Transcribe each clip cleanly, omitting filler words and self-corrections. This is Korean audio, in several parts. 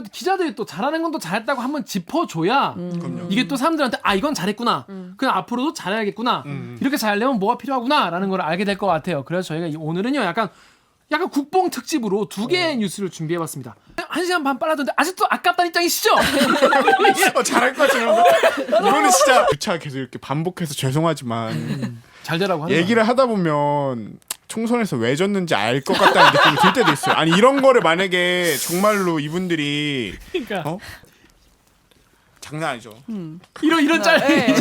기자들이 또 잘하는 건 또 잘했다고 한번 짚어줘야 이게 또 사람들한테 이건 잘했구나. 그냥 앞으로도 잘해야겠구나. 이렇게 잘하려면 뭐가 필요하구나라는 걸 알게 될 것 같아요. 그래서 저희가 오늘은요 약간 국뽕 특집으로 2개의 뉴스를 준비해봤습니다. 1시간 반 빨라졌는데 아직도 아깝다는 입장이시죠? 잘할 것 같아요. 이거는 진짜 주차 계속 이렇게 반복해서 죄송하지만 잘 되라고 하는 얘기를 하다 보면 총선에서 왜 졌는지 알 것 같다는 느낌이 들 때도 있어요. 아니 이런 거를 만약에 정말로 이분들이 그러니까 장난 아니죠. 이런 짤. 네.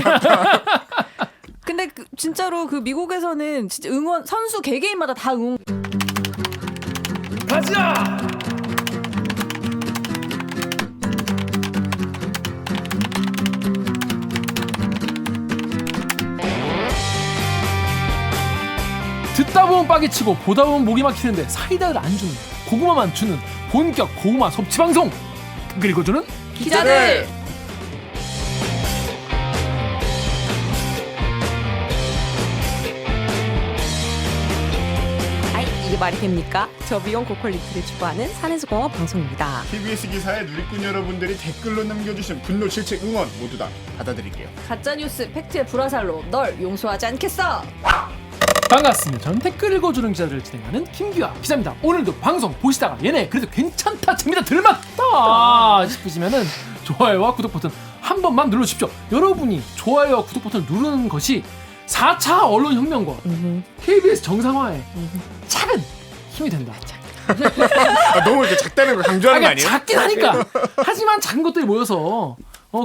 근데 진짜로 그 미국에서는 진짜 응원 선수 개개인마다 다 응원. 가자. 듣다 보면 빡이 치고 보다 보면 목이 막히는데 사이다를 안 주는 고구마만 주는 본격 고구마 섭취 방송. 그리고 저는 기자들. 이게 말이 됩니까? 저 미용 고퀄리티를 추구하는 산해수공업 방송입니다. TBS 기사에 누리꾼 여러분들이 댓글로 남겨주신 분노, 질책, 응원 모두 다 받아드릴게요. 가짜뉴스 팩트의 불화살로 널 용서하지 않겠어. 반갑습니다. 저는 댓글 읽어주는 기자들을 진행하는 김규하 기자입니다. 오늘도 방송 보시다가 얘네 그래도 괜찮다, 재미다, 들맞다 싶으시면은 좋아요와 구독 버튼 한 번만 눌러주십시오. 여러분이 좋아요와 구독 버튼을 누르는 것이 4차 언론혁명과 KBS 정상화에 작은 힘이 된다. 너무 이렇게 작다는 걸 강조하는 거 아니에요? 작긴 하니까. 하지만 작은 것들이 모여서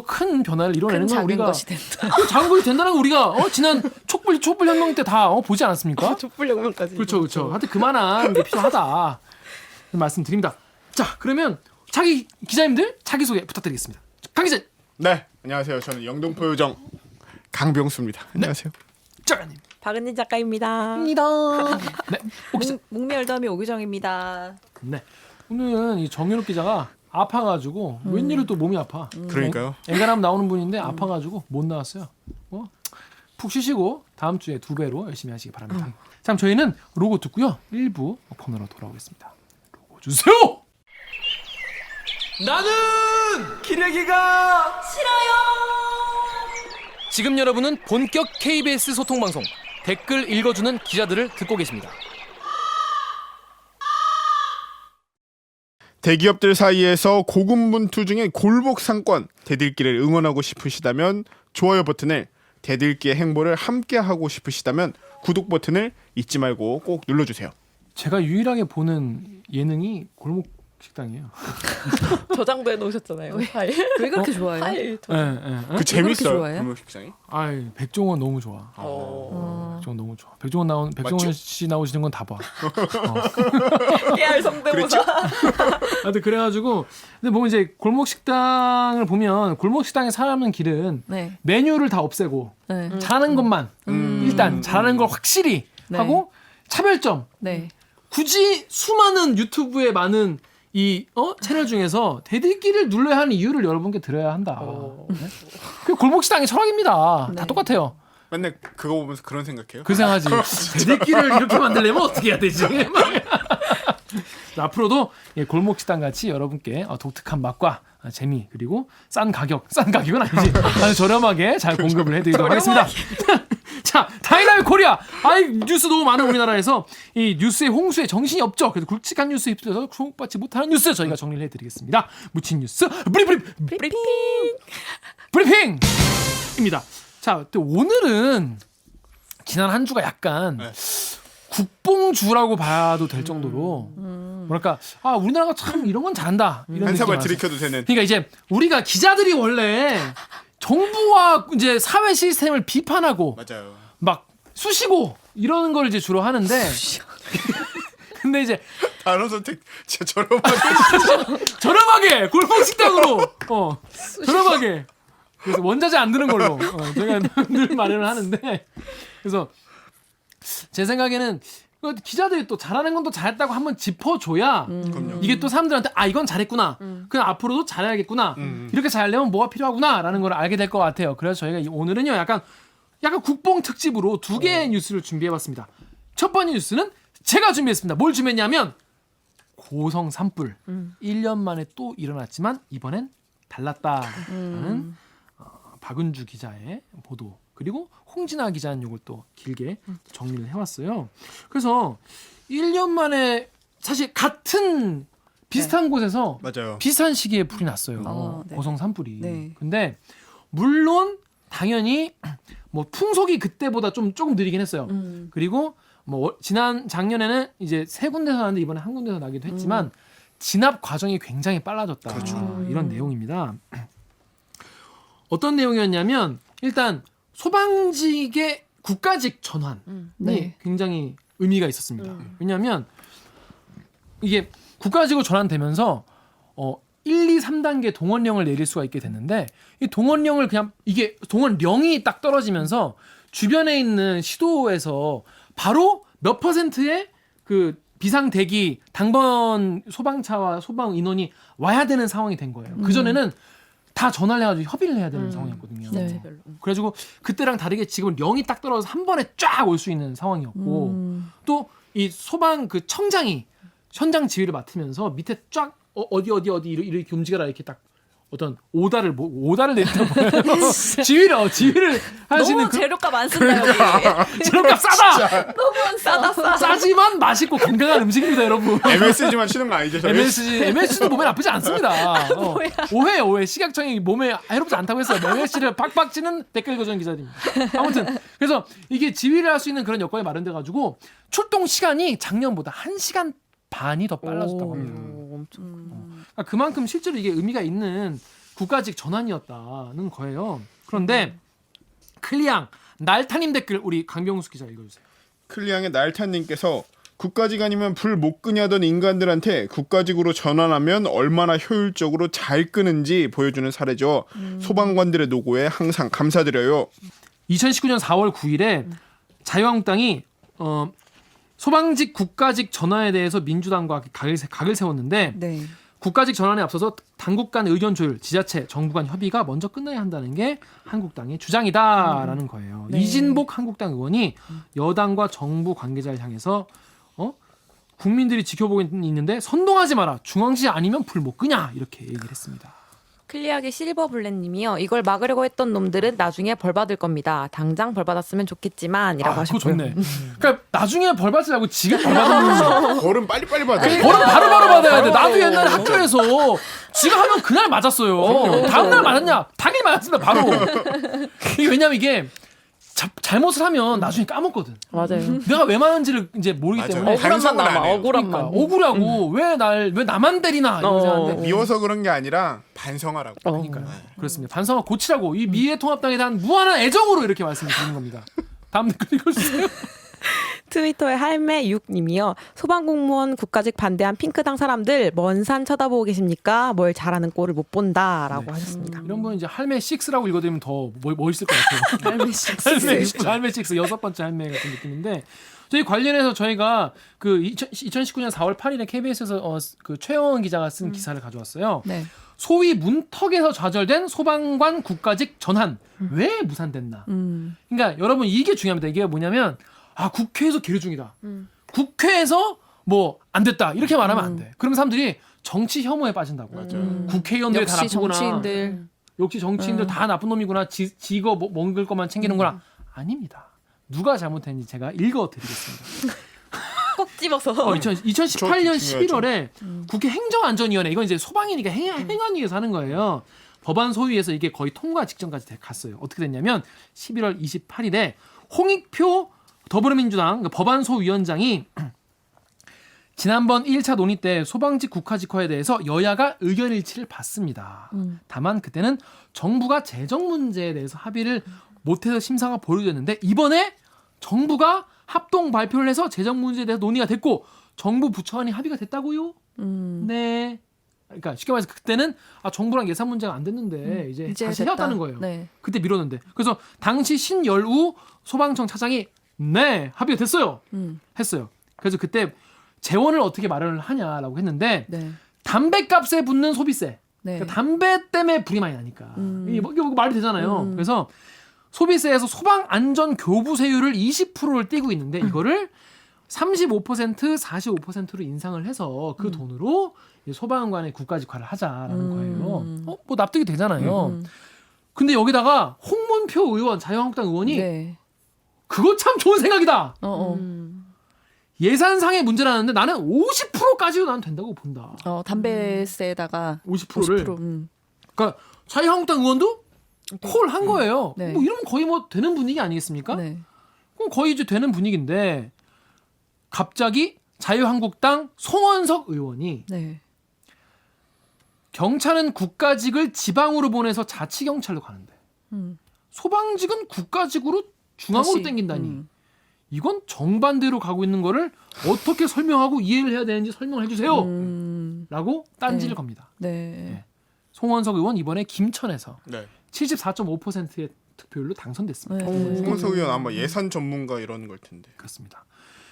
큰 변화를 이뤄내는 건 우리가 것이 된다. 작은 것이 된다는 걸 우리가 지난 촛불 혁명 때 다 보지 않았습니까? 촛불 혁명까지. 그렇죠. 하여튼 그만한 게 필요하다 말씀드립니다. 자, 그러면 자기 기자님들 자기소개 부탁드리겠습니다. 강 기자. 네, 안녕하세요. 저는 영등포 요정 강병수입니다. 안녕하세요. 작가님. 박은진 작가입니다. 네, 혹시 목미얼더미 오규정입니다. 네, 오늘은 이 정윤욱 기자가 아파가지고 웬일로 또 몸이 아파. 그러니까요. 엔간하면 나오는 분인데 아파가지고 못 나왔어요. 푹 쉬시고 다음 주에 2배로 열심히 하시기 바랍니다. 자, 저희는 로고 듣고요. 1부 폰으로 돌아오겠습니다. 로고 주세요. 나는 기레기가 싫어요. 지금 여러분은 본격 KBS 소통 방송 댓글 읽어주는 기자들을 듣고 계십니다. 대기업들 사이에서 고군분투 중에 골목 상권 대들기를 응원하고 싶으시다면 좋아요 버튼을, 대들기의 행보를 함께 하고 싶으시다면 구독 버튼을 잊지 말고 꼭 눌러주세요. 제가 유일하게 보는 예능이 골목 식당이에요. 저장도 해놓으셨잖아요. 왜 그렇게 좋아해요? 파일. 그 재밌어요. 좋아해요? 골목 식당이? 아이, 백종원 너무 좋아. 백종원 너무 좋아. 백종원 맞죠? 씨 나오시는 건 다 봐. 깨알 성대모사. 하여튼 그래가지고 근데 보면 이제 골목 식당을 보면 골목 식당에 사람은 길은 네. 메뉴를 다 없애고 네. 잘하는 것만 일단 잘하는 걸 확실히 네. 하고 차별점. 네. 굳이 수많은 유튜브에 많은 이 채널 중에서 대들기를 눌러야 하는 이유를 여러분께 들어야 한다. 네? 그 골목 식당의 철학입니다. 다 똑같아요. 맨날 그거 보면서 그런 생각해요. 그 생각하지. 대들기를 이렇게 만들려면 어떻게 해야 되지? 앞으로도 골목 식당 같이 여러분께 독특한 맛과 재미 그리고 싼 가격은 아니지. 아주 저렴하게 잘 공급을 해드리도록 하겠습니다. 자, 다이나믹 코리아. 뉴스 너무 많은 우리나라에서 이 뉴스의 홍수에 정신이 없죠. 그래서 굵직한 뉴스에 휩쓸려서 주목받지 못하는 뉴스 저희가 정리를 해드리겠습니다. 묻힌 뉴스 브리핑입니다. 자, 또 오늘은 지난 한 주가 약간 국뽕주라고 봐도 될 정도로 뭐랄까 우리나라가 참 이런 건 잘한다 이런 한 사발 느낌이 들이켜도 되는. 그러니까 이제 우리가 기자들이 원래 정부와 이제 사회 시스템을 비판하고 맞아요. 막 쑤시고 이런 걸 이제 주로 하는데 근데 이제 단어 선택 진짜 저렴하게. 저렴하게 골목 식당으로 저렴하게 그래서 원자재 안 드는 걸로 제가 늘 마련을 하는데 그래서 제 생각에는 기자들이 또 잘하는 건 또 잘했다고 한번 짚어줘야 이게 또 사람들한테 이건 잘했구나. 그냥 앞으로도 잘해야겠구나. 이렇게 잘하려면 뭐가 필요하구나라는 걸 알게 될 것 같아요. 그래서 저희가 오늘은요 약간 국뽕 특집으로 2개의 뉴스를 준비해봤습니다. 첫 번째 뉴스는 제가 준비했습니다. 뭘 준비했냐면 고성 산불 1년 만에 또 일어났지만 이번엔 달랐다라는 박은주 기자의 보도 그리고 홍진아 기자는 이걸 또 길게 정리를 해왔어요. 그래서 1년 만에 사실 같은 비슷한 곳에서 맞아요. 비슷한 시기에 불이 났어요. 네. 고성 산불이. 네. 근데 물론 당연히 뭐 풍속이 그때보다 조금 느리긴 했어요. 그리고 뭐 지난 작년에는 이제 3군데서 났는데 이번에 한 군데서 나기도 했지만 진압 과정이 굉장히 빨라졌다. 그렇죠. 이런 내용입니다. 어떤 내용이었냐면 일단 소방직의 국가직 전환이 네. 굉장히 의미가 있었습니다. 왜냐하면 이게 국가직으로 전환되면서 1, 2, 3단계 동원령을 내릴 수가 있게 됐는데 이 동원령을 그냥 이게 동원령이 딱 떨어지면서 주변에 있는 시도에서 바로 몇 퍼센트의 그 비상 대기 당번 소방차와 소방 인원이 와야 되는 상황이 된 거예요. 그 전에는 다 전화를 해가지고 협의를 해야 되는 상황이었거든요. 네. 그래가지고 그때랑 다르게 지금은 령이 딱 떨어져서 한 번에 쫙 올 수 있는 상황이었고 또 이 소방 그 청장이 현장 지휘를 맡으면서 밑에 쫙 어디 이렇게 움직여라 이렇게 딱 어떤 오다를 내린다고 해요. 지휘를 하시는 너무 재료값 안 쓴다 여기. 재료값 싸다. 너무 안 싸다. 싸지만 맛있고 건강한 음식입니다, 여러분. MSG만 치는 거 아니죠? 저희? MSG도 몸에 나쁘지 않습니다. 오해. 식약청이 몸에 해롭지 않다고 했어요. MSG를 팍팍 치는 댓글 거전 기자입니다. 아무튼 그래서 이게 지휘를 할 수 있는 그런 여건이 마련돼 가지고 출동 시간이 작년보다 1시간 반이 더 빨라졌다고 합니다. 그러니까 그만큼 실제로 이게 의미가 있는 국가직 전환이었다는 거예요. 그런데 클리앙 날타님 댓글 우리 강병수 기자 읽어주세요. 클리앙의 날타님께서 국가직 아니면 불 못 끄냐던 인간들한테 국가직으로 전환하면 얼마나 효율적으로 잘 끄는지 보여주는 사례죠. 소방관들의 노고에 항상 감사드려요. 2019년 4월 9일에 자유한국당이 소방직 국가직 전환에 대해서 민주당과 각을 세웠는데 네. 국가직 전환에 앞서서 당국 간 의견 조율, 지자체, 정부 간 협의가 먼저 끝나야 한다는 게 한국당의 주장이다라는 거예요. 네. 이진복 한국당 의원이 여당과 정부 관계자를 향해서 국민들이 지켜보고 있는데 선동하지 마라. 중앙시 아니면 불 못 끄냐 이렇게 얘기를 했습니다. 클리하게 실버블랙님이요. 이걸 막으려고 했던 놈들은 나중에 벌 받을 겁니다. 당장 벌 받았으면 좋겠지만이라고 그거 하셨고요. 좋네. 그러니까 나중에 벌 받지 말고 지금 벌 받는 거. 벌은 빨리빨리 받아. 벌은 바로바로 받아야 돼. 나도 옛날에 학교에서 지가 하면 그날 맞았어요. 다음날 맞았냐? 당일 맞았습니다. 바로. 이게 왜냐면 이게 잘못을 하면 나중에 까먹거든. 맞아요. 내가 왜 맞은지를 이제 모르기 맞아요. 때문에 억울함만 반성은 안 남아. 해요. 억울함만. 억울하고 왜 나만 때리나 이런 생각하는데 미워서 그런 게 아니라 반성하라고. 그러니까요. 그렇습니다. 반성하고 고치라고 이 미래통합당에 대한 무한한 애정으로 이렇게 말씀드리는 겁니다. 다음 댓글 읽어주세요. 트위터에 할매육님이요. 소방공무원 국가직 반대한 핑크당 사람들 먼 산 쳐다보고 계십니까? 뭘 잘하는 꼴을 못 본다라고 하셨습니다. 이런 분 이제 할매 6라고 읽어드리면 더 멋있을 것 같아요. 할매 할매 6 여섯 번째 할매 같은 느낌인데 저희 관련해서 저희가 그 2019년 4월 8일에 KBS에서 그 최영원 기자가 쓴 기사를 가져왔어요. 네. 소위 문턱에서 좌절된 소방관 국가직 전환 왜 무산됐나? 그러니까 여러분 이게 중요합니다. 이게 뭐냐면 국회에서 계류 중이다. 국회에서 뭐 안 됐다 이렇게 말하면 안 돼. 그러면 사람들이 정치 혐오에 빠진다고. 국회의원들이 다 역시 나쁘구나. 정치인들. 역시 정치인들 다 나쁜 놈이구나. 지거 먹을 것만 챙기는구나. 아닙니다. 누가 잘못했는지 제가 읽어드리겠습니다. 꼭 집어서. 2018년 11월에 국회 행정안전위원회 이건 이제 소방이니까 행안위에서 하는 거예요. 법안 소위에서 이게 거의 통과 직전까지 갔어요. 어떻게 됐냐면 11월 28일에 홍익표 더불어민주당 법안 소위원장이 지난번 1차 논의 때 소방직 국가직화에 대해서 여야가 의견 일치를 받습니다. 다만 그때는 정부가 재정 문제에 대해서 합의를 못해서 심사가 보류됐는데 이번에 정부가 합동 발표를 해서 재정 문제에 대해서 논의가 됐고 정부 부처간이 합의가 됐다고요? 네. 그러니까 쉽게 말해서 그때는 정부랑 예산 문제가 안 됐는데 이제 다시 됐다. 해왔다는 거예요. 네. 그때 미뤘는데. 그래서 당시 신열우 소방청 차장이 네 합의가 됐어요. 했어요. 그래서 그때 재원을 어떻게 마련을 하냐라고 했는데 네. 담배값에 붙는 소비세. 네. 그러니까 담배 때문에 불이 많이 나니까 이게 말이 되잖아요. 그래서 소비세에서 소방 안전 교부세율을 20%를 떼고 있는데 이거를 35% 45%로 인상을 해서 그 돈으로 이제 소방관의 국가직화를 하자라는 거예요. 뭐 납득이 되잖아요. 근데 여기다가 홍문표 의원, 자유한국당 의원이 네. 그거 참 좋은 생각이다. 어. 예산상의 문제라는데 나는 50%까지도 난 된다고 본다. 담배세에다가 50%를. 50%. 그러니까 자유한국당 의원도 콜 한 거예요. 네. 뭐 이러면 거의 뭐 되는 분위기 아니겠습니까? 네. 그럼 거의 이제 되는 분위기인데 갑자기 자유한국당 송원석 의원이 네. 경찰은 국가직을 지방으로 보내서 자치경찰로 가는데 음. 소방직은 국가직으로 중앙으로 다시, 땡긴다니 이건 정반대로 가고 있는 거를 어떻게 설명하고 이해를 해야 되는지 설명을 해주세요 라고 딴지를 네. 겁니다. 네. 송원석 의원 이번에 김천에서 네. 74.5%의 득표율로 당선됐습니다. 네. 송원석 의원 아마 예산 전문가 이런 걸 텐데. 그렇습니다.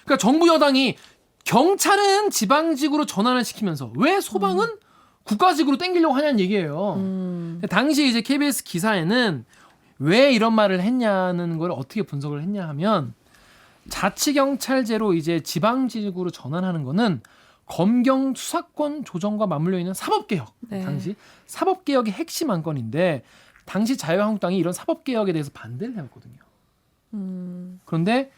그러니까 정부 여당이 경찰은 지방직으로 전환을 시키면서 왜 소방은 국가직으로 땡기려고 하냐는 얘기예요. 당시 이제 KBS 기사에는 왜 이런 말을 했냐는 걸 어떻게 분석을 했냐 하면 자치경찰제로 이제 지방직으로 전환하는 거는 검경 수사권 조정과 맞물려 있는 사법개혁. 네. 당시 사법개혁의 핵심 안건인데 당시 자유한국당이 이런 사법개혁에 대해서 반대를 해왔거든요. 그런데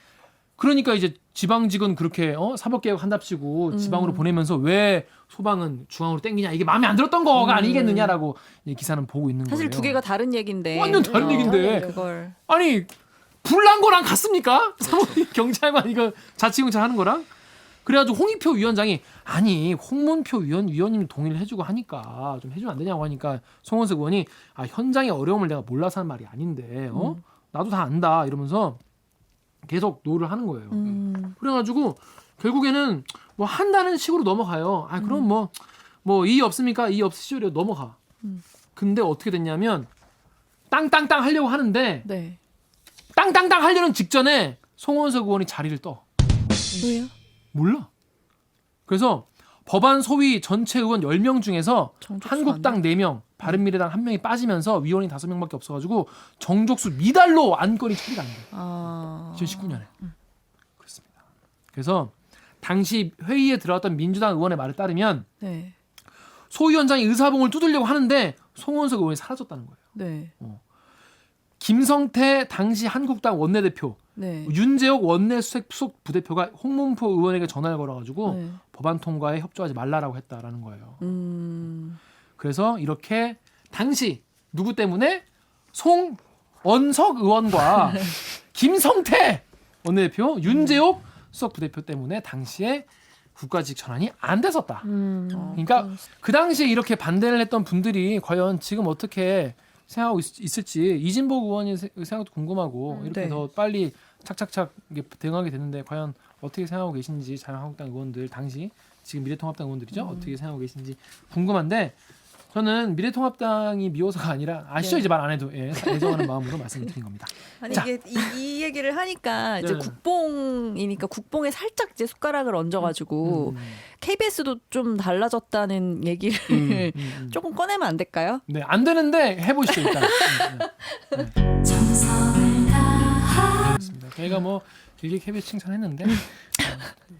그러니까 이제 지방직은 그렇게 사법개혁 한답시고 지방으로 보내면서 왜 소방은 중앙으로 땡기냐 이게 마음에 안 들었던 거가 아니겠느냐라고 이제 기사는 보고 있는 사실 거예요. 두 개가 다른 얘기인데. 완전 다른 얘기인데. 그걸. 아니 불난 거랑 같습니까? 경찰관 이거 자치경찰 하는 거랑 그래가지고 홍익표 위원장이 아니 홍문표 위원님이 동의를 해주고 하니까 좀 해주면 안 되냐고 하니까 송원석 의원이 현장의 어려움을 내가 몰라서 하는 말이 아닌데 나도 다 안다 이러면서 계속 노를 하는 거예요. 그래가지고 결국에는 뭐 한다는 식으로 넘어가요. 그럼 뭐 이의 없습니까? 이의 없으시죠? 이러고 넘어가. 근데 어떻게 됐냐면 땅땅땅 하려고 하는데 네. 땅땅땅 하려는 직전에 송원석 의원이 자리를 떠. 왜요? 몰라. 그래서 법안 소위 전체 의원 10명 중에서 정족수 한국당 4명, 바른미래당 1명이 빠지면서 위원이 5명밖에 없어가지고 정족수 미달로 안건이 처리가 안 돼요. 2019년에. 그렇습니다. 그래서 당시 회의에 들어왔던 민주당 의원의 말에 따르면 네. 소 위원장이 의사봉을 두들려고 하는데 송원석 의원이 사라졌다는 거예요. 네. 김성태 당시 한국당 원내대표, 네. 윤재옥 원내수석 부대표가 홍문표 의원에게 전화를 걸어가지고 네. 법안 통과에 협조하지 말라라고 했다라는 거예요. 그래서 이렇게 당시 누구 때문에 송원석 의원과 김성태 원내대표, 윤재옥 수석 부대표 때문에 당시에 국가직 전환이 안 됐었다. 그러니까 그 당시에 이렇게 반대를 했던 분들이 과연 지금 어떻게 생각하고 있을지 이진복 의원의 생각도 궁금하고 이렇게 네. 더 빨리 착착착 이게 대응하게 됐는데 과연 어떻게 생각하고 계신지 자유한국당 의원들 당시 지금 미래통합당 의원들이죠 어떻게 생각하고 계신지 궁금한데 저는 미래통합당이 미워서가 아니라 아시죠? 네. 이제 말 안 해도 애정하는 마음으로 말씀을 드린 겁니다. 아니 자. 이게 이 얘기를 하니까 이제 네. 국뽕이니까 국뽕에 살짝 이제 숟가락을 얹어가지고 KBS도 좀 달라졌다는 얘기를 조금 꺼내면 안 될까요? 네, 안 되는데 해보시죠 일단. 그렇습니다. 저희가 뭐 길게 KBS 칭찬했는데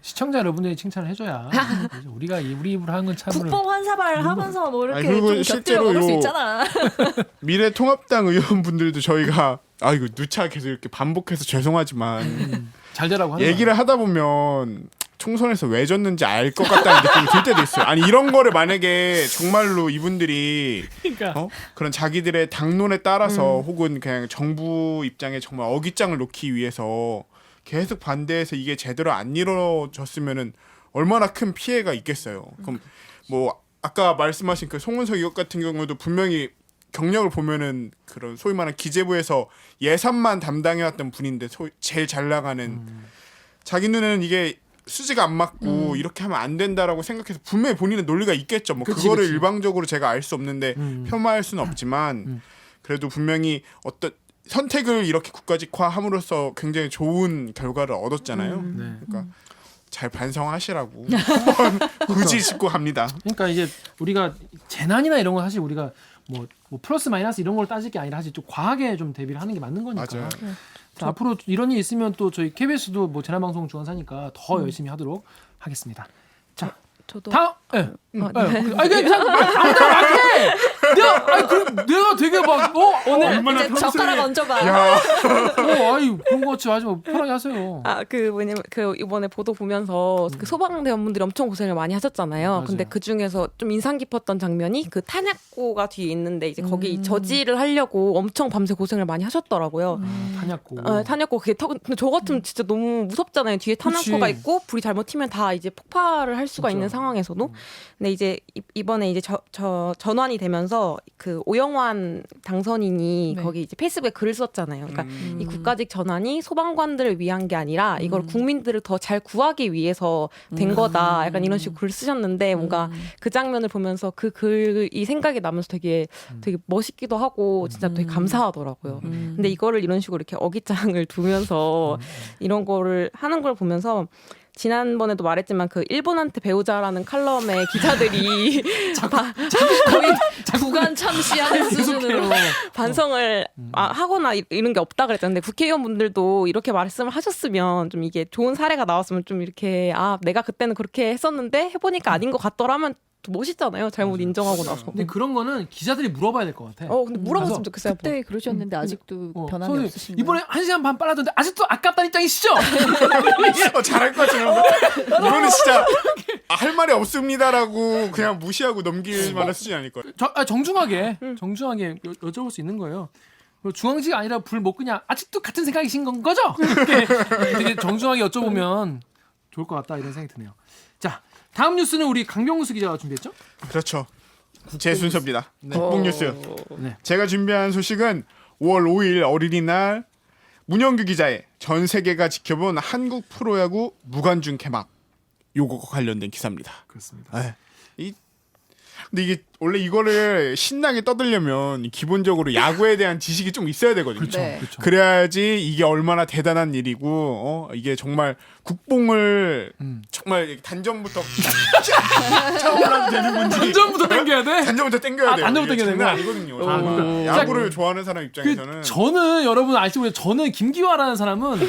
시청자 여러분들이 칭찬을 해줘야 그래서 우리 입으로 하는 건 참. 국뽕 환사발 하면서 뭐 이렇게 그리고 좀 실제로 곁들여 먹을 수 요 있잖아. 미래통합당 의원분들도 저희가 이거 누차 계속 이렇게 반복해서 죄송하지만 잘 되라고 하는 얘기를 하다 보면 총선에서 왜 졌는지 알 것 같다는 느낌이 들 때도 있어요. 아니 이런 거를 만약에 정말로 이분들이 그러니까 그런 자기들의 당론에 따라서 혹은 그냥 정부 입장에 정말 어깃장을 놓기 위해서 계속 반대해서 이게 제대로 안 이루어졌으면은 얼마나 큰 피해가 있겠어요. 그럼 뭐 아까 말씀하신 그 송원석 의원 같은 경우도 분명히 경력을 보면은 그런 소위 말하는 기재부에서 예산만 담당해왔던 분인데 제일 잘 나가는 자기 눈에는 이게 수지가 안 맞고 이렇게 하면 안 된다라고 생각해서 분명히 본인의 논리가 있겠죠. 뭐 그거를 그치. 일방적으로 제가 알 수 없는데 폄하할 수는 없지만 그래도 분명히 어떤 선택을 이렇게 국가직화함으로써 굉장히 좋은 결과를 얻었잖아요. 네. 그러니까 잘 반성하시라고 한번 굳이 짚고 갑니다. 그러니까 이제 우리가 재난이나 이런 거 사실 우리가 뭐 플러스 마이너스 이런 걸 따질 게 아니라 사실 좀 과하게 좀 대비를 하는 게 맞는 거니까. 맞아요. 자, 앞으로 이런 일 있으면 또 저희 KBS도 뭐 재난방송 중원사니까 더 열심히 하도록 하겠습니다. 자, 저도 다음, 예. 아니 그냥 내가 되게 막 오늘 얼마나 이제 젓가락 얹어봐. 야, 아이 그런 거 같이 하지 마 편하게 하세요. 그 뭐냐면 그 이번에 보도 보면서 그 소방대원분들이 엄청 고생을 많이 하셨잖아요. 맞아요. 근데 그 중에서 좀 인상 깊었던 장면이 그 탄약고가 뒤에 있는데 이제 거기 저지를 하려고 엄청 밤새 고생을 많이 하셨더라고요. 탄약고. 탄약고 그게 근데 저 같으면 진짜 너무 무섭잖아요. 뒤에 탄약고가 그치. 있고 불이 잘못 튀면 다 이제 폭발을 할 수가 진짜. 있는 상황에서도. 근데 이제 이번에 이제 저 전환이 되면서 그 오영환 당선인이 네. 거기 이제 페이스북에 글을 썼잖아요. 그러니까 이 국가직 전환이 소방관들을 위한 게 아니라 이걸 국민들을 더 잘 구하기 위해서 된 거다. 약간 이런 식으로 글 쓰셨는데 뭔가 그 장면을 보면서 그 글이 생각이 나면서 되게 멋있기도 하고 진짜 되게 감사하더라고요. 근데 이거를 이런 식으로 이렇게 어깃장을 두면서 이런 거를 하는 걸 보면서 지난번에도 말했지만 그 일본한테 배우자라는 칼럼의 기자들이 거의 구간 참시하는 수준으로. 반성을 하거나 이런 게 없다 그랬잖아요. 근데 국회의원분들도 이렇게 말씀을 하셨으면 좀 이게 좋은 사례가 나왔으면 좀 이렇게 내가 그때는 그렇게 했었는데 해보니까 아닌 것 같더라면 멋있잖아요. 잘못 인정하고 나서. 근데 그런 거는 기자들이 물어봐야 될 것 같아. 근데 물어봤으면 좋겠어요. 그때 그러셨는데 아직도 변함이 선생님, 없으신가요? 이번에 1시간 반 빨랐던데 아직도 아깝다는 입장이시죠? 잘할 것 같은 이거는 진짜 할 말이 없습니다라고 그냥 무시하고 넘길 만한 수준이 아닐 거예요. 정중하게 여쭤볼 수 있는 거예요. 중앙지가 아니라 불 못 끄냐? 아직도 같은 생각이신 건 거죠? 이렇게 되게 정중하게 여쭤보면 좋을 것 같다 이런 생각이 드네요. 자, 다음 뉴스는 우리 강병수 기자가 준비했죠? 그렇죠. 제 순서입니다. 국뽕 뉴스. 네. 제가 준비한 소식은 5월 5일 어린이날 문영규 기자의 전 세계가 지켜본 한국 프로야구 무관중 개막 요거과 관련된 기사입니다. 그렇습니다. 네. 근데 이게 원래 이거를 신나게 떠들려면 기본적으로 야구에 대한 지식이 좀 있어야 되거든요. 그렇죠. 네. 그렇죠. 그래야지 이게 얼마나 대단한 일이고 이게 정말 국뽕을 정말 단전부터 차올라도 되는 건지 단전부터 당겨야 돼? 단전부터 땡겨야 돼요. 단전부터 이게 당겨야 장난 되는구나. 아니거든요. 그러니까 야구를 좋아하는 사람 입장에서는 저는 여러분 아시죠? 저는 김기화라는 사람은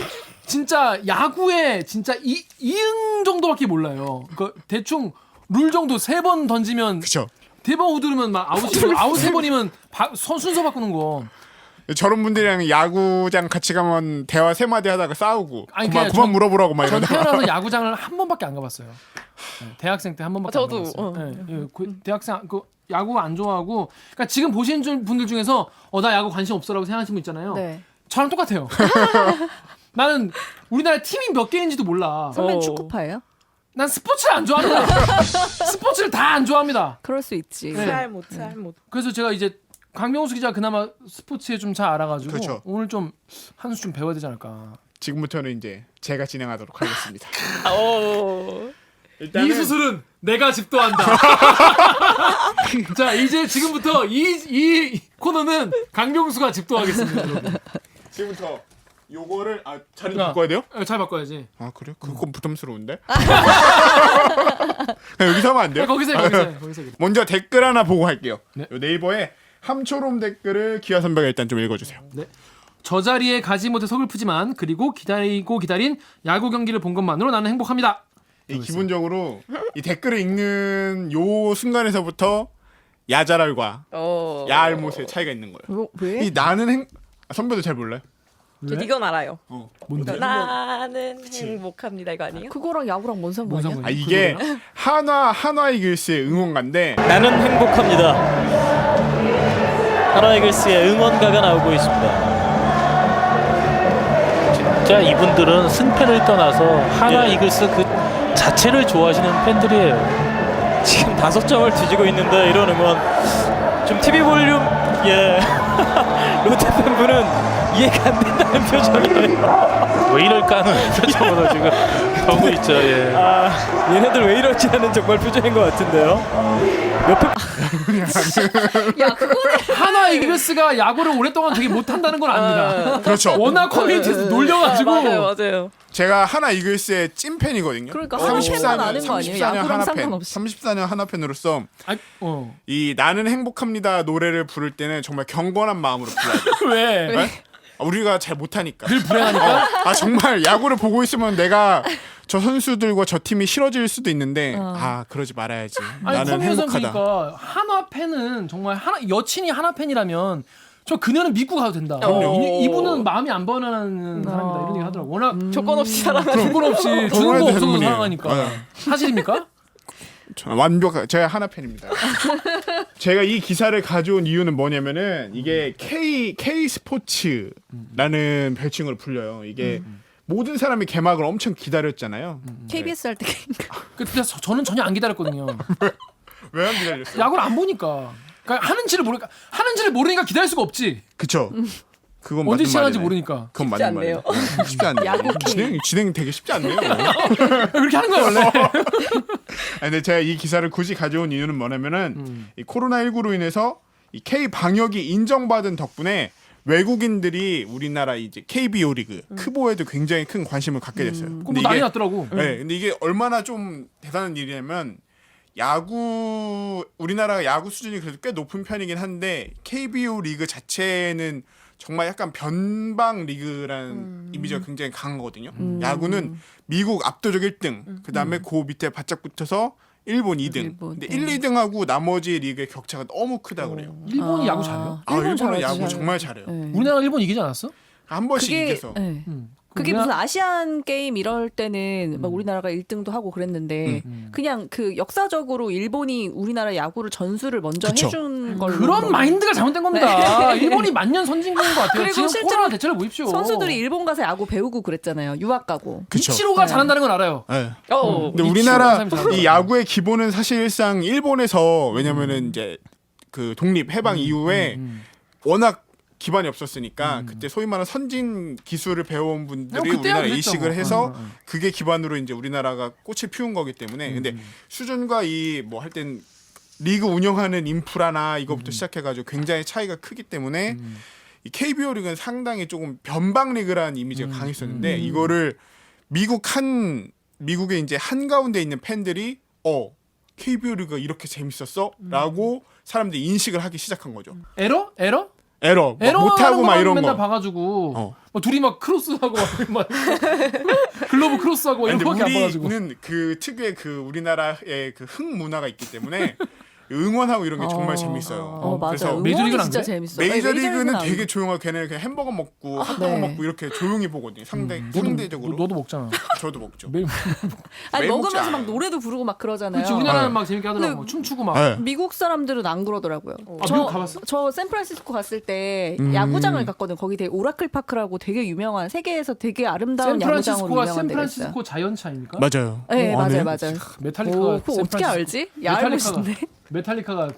진짜 야구에 진짜 이응 정도밖에 몰라요. 그 대충 룰 정도 3번 던지면 그렇죠. 대번 후두르면 막 아웃이고 아웃 3번이면 순서 바꾸는 거. 저런 분들이랑 야구장 같이 가면 대화 3마디 하다가 싸우고 아니, 그만 그냥 물어보라고 막 전 이러다가 태어나서 야구장을 한 번밖에 안 가봤어요. 네, 대학생 때 한 번밖에 저도, 안 가봤어요. 그 대학생 그 야구 안 좋아하고 그러니까 지금 보시는 분들 중에서 나 야구 관심 없어라고 생각하시는 분 있잖아요. 네. 저랑 똑같아요. 나는 우리나라 팀이 몇 개인지도 몰라. 선배는 축구파예요? 난 스포츠를 안 좋아합니다. 스포츠를 다 안 좋아합니다. 그럴 수 있지. 네. 못. 그래서 제가 이제 강병수 기자 그나마 스포츠에 좀 잘 알아가지고 그렇죠. 오늘 좀 한 수 좀 배워야 되지 않을까. 지금부터는 이제 제가 진행하도록 하겠습니다. 이 수술은 내가 집도한다. 자 이제 지금부터 이 코너는 강병수가 집도하겠습니다. 여러분. 지금부터 요거를 자리 바꿔야 돼요? 잘 바꿔야지. 아 그래요? 그건 부담스러운데? 여기서 하면 안 돼요? 거기서. 먼저 댓글 하나 보고 할게요. 네. 요 네이버에 함초롬 댓글을 기아 선배가 일단 좀 읽어주세요. 저 자리에 가지 못해 서글프지만 그리고 기다린 야구 경기를 본 것만으로 나는 행복합니다. 기본적으로 이 댓글을 읽는 요 순간에서부터 야자랄과 야알못의 차이가 있는 거예요. 왜? 이 나는 선배도 잘 몰라요. 저 이건 알아요. 뭔데? 나는 행복합니다 이거 아니에요? 그거랑 야구랑 뭔 상관이야? 뭔 상관이야? 이게 한화 이글스의 응원가인데 나는 행복합니다. 하나 이글스의 응원가가 나오고 있습니다. 진짜 이분들은 승패를 떠나서 하나 이글스 그 자체를 좋아하시는 팬들이에요. 지금 5점을 뒤지고 있는데 이런 응원 좀 TV 볼륨 롯데 팬분은 이해가 안 된다는 표정이에요. 왜 이럴까 하는 표정으로 지금 보고 있죠. 얘네들 왜 이럴지 하는 정말 표정인 것 같은데요. 야 그거는 하나 이글스가 야구를 오랫동안 되게 못한다는 건 아닙니다. 그렇죠. 워낙 커뮤니티에서 놀려가지고 맞아요. 제가 하나 이글스의 찐팬이거든요. 그러니까 하나 팬만 아는 거 아니에요? 34년 야구랑 하나 팬. 상관없이. 34년 하나 팬으로서 어. 이 나는 행복합니다 노래를 부를 때는 정말 경건한 마음으로 불러야 돼요. 왜? 우리가 잘 못하니까. 늘 불행하니까. 아 정말 야구를 보고 있으면 내가 저 선수들과 저 팀이 싫어질 수도 있는데 아 그러지 말아야지. 아니 나는 커뮤니에서 행복하다. 보니까 한화 팬은 정말 하나 여친이 하나 팬이라면 저 그녀는 믿고 가도 된다. 이분은 마음이 안 변하는 사람이다 이런 얘기 하더라고. 워낙 조건 없이 사랑하는. 조건 없이 주는 거 되는 없어도 분이에요. 사랑하니까. 네. 사실입니까? 저는 완벽한 제가 하나 팬입니다. 제가 이 기사를 가져온 이유는 뭐냐면은 이게 K 스포츠라는 별칭으로 불려요. 이게 모든 사람이 개막을 엄청 기다렸잖아요. KBS 할 때 근데 저는 전혀 안 기다렸거든요. 왜 안 기다렸어요? 야구를 안 보니까. 그러니까 하는지를 모르니까 기다릴 수가 없지. 그쵸. 그건 언제 맞는 시작하는지 말이네. 모르니까. 그건 쉽지 맞는 말이에요. 않네요. 쉽지 않네요. 야구 진행 되게 쉽지 않네요. 그렇게 하는 거야 원래. 아니, 근데 제가 이 기사를 굳이 가져온 이유는 뭐냐면은 이 코로나19로 인해서 이 K 방역이 인정받은 덕분에 외국인들이 우리나라 이제 KBO 리그 크보에도 굉장히 큰 관심을 갖게 됐어요. 그럼 뭐 난리 났더라고. 네, 근데 이게 얼마나 좀 대단한 일이냐면 우리나라 야구 수준이 그래도 꽤 높은 편이긴 한데 KBO 리그 자체는 정말 약간 변방 리그라는 이미지가 굉장히 강하거든요. 야구는 미국 압도적 1등, 그 다음에 그 밑에 바짝 붙어서 일본 2등. 일본, 근데 네. 1, 2등하고 나머지 리그의 격차가 너무 크다 그래요. 일본이 야구 잘해요? 일본은 잘하지, 야구 잘해. 정말 잘해요. 네. 우리나라 일본 이기지 않았어? 한 번씩 그게 이겨서. 네. 음. 그게 우리나라- 무슨 아시안 게임 이럴 때는 막 우리나라가 1등도 하고 그랬는데 그냥 그 역사적으로 일본이 우리나라 야구를 전수를 먼저 그쵸. 해준 걸로 그런 마인드가 잘못된 겁니다. 일본이 만년 선진국인 것 같아요. 그리고 지금 실제로 코로나 대처를 보십시오. 선수들이 일본 가서 야구 배우고 그랬잖아요. 유학 가고. 그쵸. 이치로가 잘한다는 건 알아요. 네. 어. 근데 이치로 우리나라 사람이 잘하더라고요. 이 야구의 기본은 사실상 일본에서 왜냐면은 이제 그 독립 해방 이후에 워낙 기반이 없었으니까 그때 소위 말하는 선진 기술을 배워온 분들이 그때야 우리나라 그랬죠, 이식을 뭐. 해서 그게 기반으로 이제 우리나라가 꽃을 피운 거기 때문에 근데 수준과 이 뭐 할 땐 리그 운영하는 인프라나 이것부터 시작해가지고 굉장히 차이가 크기 때문에 이 KBO 리그는 상당히 조금 변방 리그라는 이미지가 강했었는데 이거를 미국의 이제 한가운데 있는 팬들이 KBO 리그가 이렇게 재밌었어라고 사람들이 인식을 하기 시작한 거죠. 에러? 에러 에러 못하고 하는 막 거만 이런 맨날 거. 봐가지고 막 둘이 막 크로스하고 막 글러브 크로스하고 이런 근데 거밖에 안 봐가지고. 우리는 그 특유의 그 우리나라의 그 흥 문화가 있기 때문에 응원하고 이런 게 정말 재밌어요. 맞아요. 그래서 메이저리그는 응원이 안 진짜 그래? 재밌어. 메이저리그는 안 되게 조용하고 걔네는 그냥 햄버거 먹고 핫도그 네. 먹고 이렇게 조용히 보거든요. 상대적으로. 너도 먹잖아. 저도 먹죠. 매일 아니 매일 먹으면서 먹지 막 않아요. 노래도 부르고 막 그러잖아요. 그렇지 우리나라는 네. 막 재밌게 하더라고. 근데 춤추고 막. 네. 미국 사람들은 안 그러더라고요. 미국 가봤어? 저 샌프란시스코 갔을 때 야구장을 갔거든. 거기 되게 오라클 파크라고 되게 유명한 세계에서 되게 아름다운 야구장으로 샌프란시스코가 유명한 데가 있어요. 샌프란시스코 자이언츠 아닙니까? 맞아요. 네, 아네. 맞아요. 메탈리카가 그거 어떻게 샌프란시스코- 알지? 야, 알고 싶네. 메탈리카가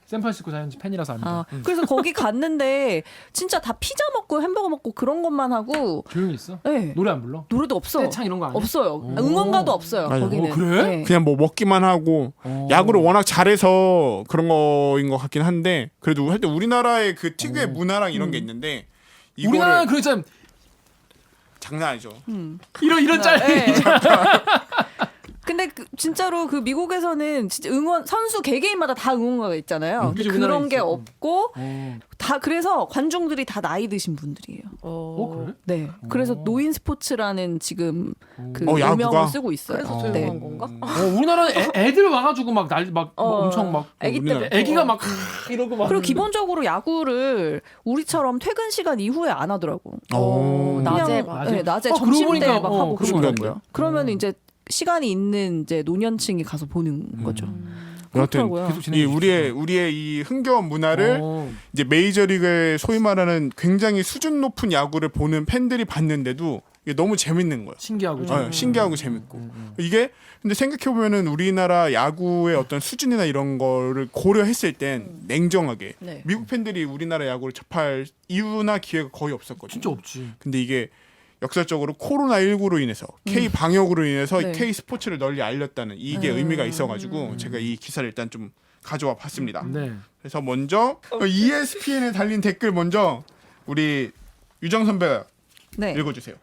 샌프란시스코 자이언츠 팬이라서 압니다. 그래서 거기 갔는데 진짜 다 피자 먹고 햄버거 먹고 그런 것만 하고 조용히 있어? 네. 노래 안 불러? 노래도 없어. 떼창 이런 거 안 해? 없어요. 응원가도 없어요. 맞아요. 거기는. 그래? 네. 그냥 뭐 먹기만 하고 야구를 워낙 잘해서 그런 거인 것 같긴 한데 그래도 하여튼 우리나라의 그 특유의 문화랑 이런 게 있는데 이거를 우리나라는 그렇잖 장난 아니죠. 이런 짤. 네. 근데 진짜로 그 미국에서는 진짜 선수 개개인마다 다 응원가가 있잖아요. 근데 그치, 그런 우리나라에 게 있어. 없고 다 그래서 관중들이 다 나이 드신 분들이에요. 그래? 네. 그래서 노인 스포츠라는 지금 그 야구가? 유명을 쓰고 있어요. 그래서 네. 조용한 건가? 우리나라는 애들 와가지고 막 엄청 막 아기 우리나라. 때 애기가 막 이러고 막. 그리고 기본적으로 야구를 우리처럼 퇴근 시간 이후에 안 하더라고. 낮에 그냥, 막. 네, 낮에 그러고 점심 보니까, 때 막 하고 그러고 그러더라고요. 그러면 이제 시간이 있는 이제 노년층이 가서 보는 거죠. 여하튼 그렇더라고요. 계속 진행해 이 우리의 이 흥겨운 문화를 어. 이제 메이저리그의 소위 말하는 굉장히 수준 높은 야구를 보는 팬들이 봤는데도 이게 너무 재밌는 거예요. 신기하고. 신기하고 재밌고 이게 근데 생각해 보면은 우리나라 야구의 어떤 수준이나 이런 거를 고려했을 땐 냉정하게 네. 미국 팬들이 우리나라 야구를 접할 이유나 기회가 거의 없었거든요. 진짜 없지. 근데 이게 역사적으로 코로나19로 인해서 K 방역으로 인해서 네. K 스포츠를 널리 알렸다는 이게 의미가 있어가지고 제가 이 기사를 일단 좀 가져와 봤습니다. 네. 그래서 먼저 ESPN에 달린 댓글 먼저 우리 유정 선배가 네. 읽어주세요.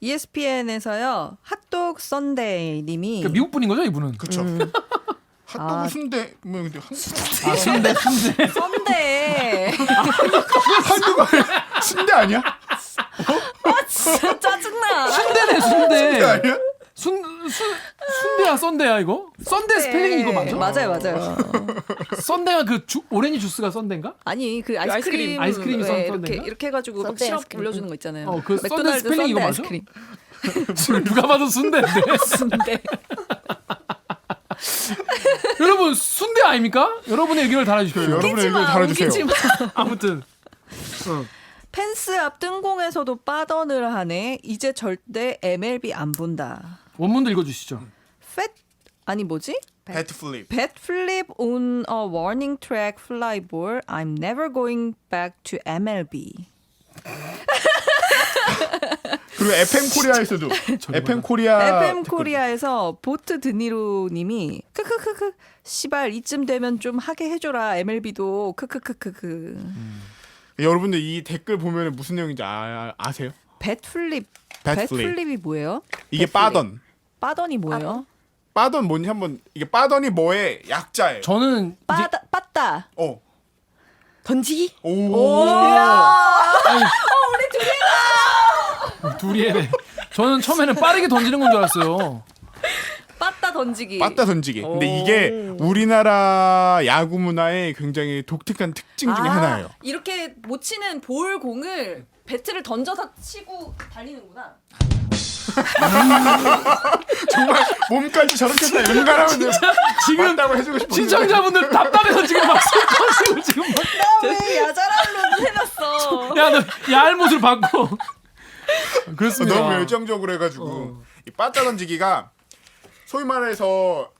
ESPN에서요. 핫도그 썬데이 님이 그러니까 미국 분인 거죠, 이분은? 그렇죠. 핫도그 아. 순대 뭐 근데 아, 순대. 썬데이. 순대 아니야? 진짜 짜증나. 순대네, 순대 순대. 아니야? 순대야, 썬데야 이거? 썬데 스펠링 이거 맞아? 맞아요. 썬데가 그 오렌지 주스가 썬데인가? 아니 그 아이스크림 아이스크림이 왜 썬데인가? 이렇게 해가지고 막 썬데 시럽 아이스크림. 올려주는 거 있잖아요. 그 썬데 맥도날드 스펠링 이거 썬데 맞아? 아이스크림. 누가 봐도 순대인데. 순대. 여러분 순대 아닙니까? 여러분의 의견을 달아주십시오. 여러분의 의견 달아주세요. 웃기지 마. 아무튼 펜스 앞 뜬공에서도 빠던을 하네. 이제 절대 MLB 안 본다. 원문도 읽어주시죠. 팻 아니 뭐지? 배트 플립. Bat flip on a warning track fly ball. I'm never going back to MLB. 그리고 FM 코리아에서도 FM 코리아 FM 코리아에서 보트 드니로님이 크크크크 시발 이쯤 되면 좀 하게 해줘라 MLB도 크크크크크. 여러분들 이 댓글 보면 무슨 내용인지 아세요? 뱃 플립. 뱃 뱃 플립. 플립이 뭐예요? 이게 뱃 플립. 빠던. 빠던이 뭐예요? 빠던 뭔지 한번 이게 빠던이 뭐의 약자예요. 저는 이제 빠다. 어. 던지기? 오. 둘이 해네. 저는 처음에는 빠르게 던지는 건 줄 알았어요. 빠다 던지기. 빠따 던지기. 근데 이게 우리나라 야구 문화의 굉장히 독특한 특징 중에 하나예요. 이렇게 못 치는 볼 공을 배트를 던져서 치고 달리는구나. 정말 몸까지 저렇게 다 연관하면 지금 맞다고 해주고 싶은데. 시청자분들 답답해서 지금 막 슬퍼지고 지금 막. 왜 야자랄로 해놨어? 야, 너 얄못을 받고. 그렇습니다. 너무 열정적으로 해가지고 이 빠따 던지기가 소위 말해서